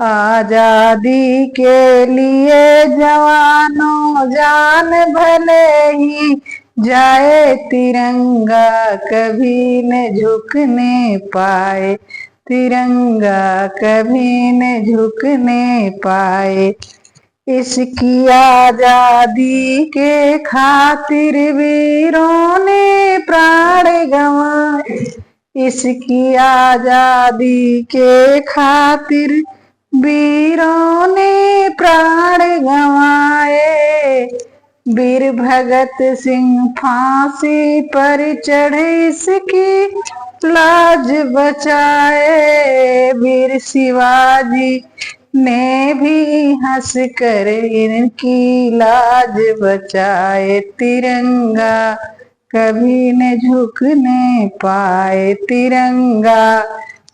आजादी के लिए जवानों जान भले ही जाए, तिरंगा कभी न झुकने पाए, तिरंगा कभी न झुकने पाए। इसकी आजादी के खातिर वीरों ने प्राण गंवाए, इसकी आजादी के खातिर वीरों ने प्राण गंवाए। वीर भगत सिंह फांसी पर चढ़े, इसकी लाज बचाए। वीर शिवाजी ने भी हंस कर इनकी लाज बचाए, तिरंगा कभी न झुकने पाए, तिरंगा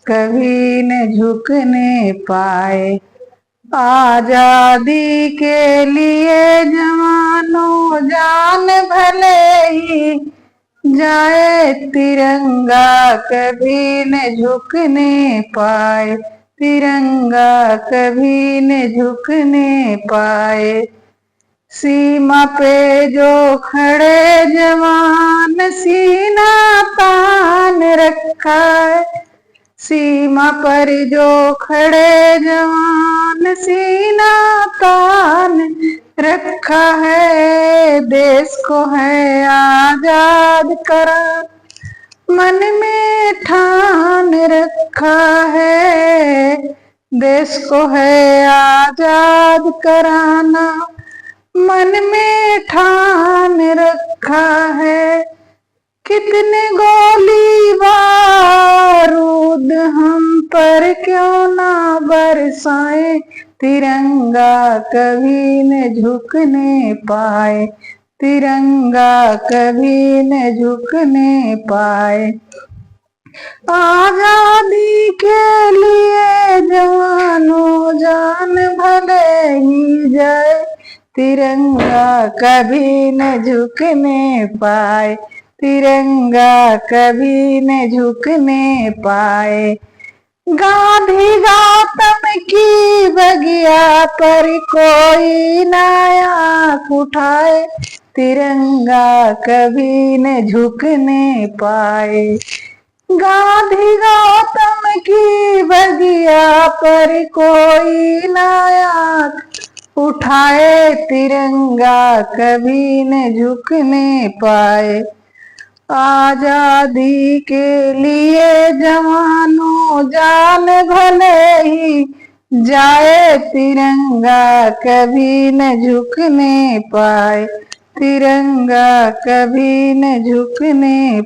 कभी न झुकने पाए। आजादी के लिए जवानों जान भले ही जाए, तिरंगा कभी न झुकने पाए, तिरंगा कभी न झुकने पाए। सीमा पे जो खड़े जवान सीना तान रखा है, सीमा पर जो खड़े जवान सीना तान रखा है। देश को है आजाद करा मन में ठान रखा है, देश को है आजाद कराना मन में ठान रखा है। कितने गोली बारूद हम पर क्यों ना बरसाए, तिरंगा कभी न झुकने पाए, तिरंगा कभी न झुकने पाए। आजादी के लिए जवानों जान भले ही जाए, तिरंगा कभी न झुकने पाए, तिरंगा कभी न झुकने पाए। गांधी गौतम की बगिया पर कोई न आँख उठाए, तिरंगा कभी न झुकने पाए। गांधी गौतम की बगिया पर कोई न आँख उठाए, तिरंगा कभी न झुकने पाए। आजादी के लिए जवानों जान भले ही जाए, तिरंगा कभी न झुकने पाए, तिरंगा कभी न झुकने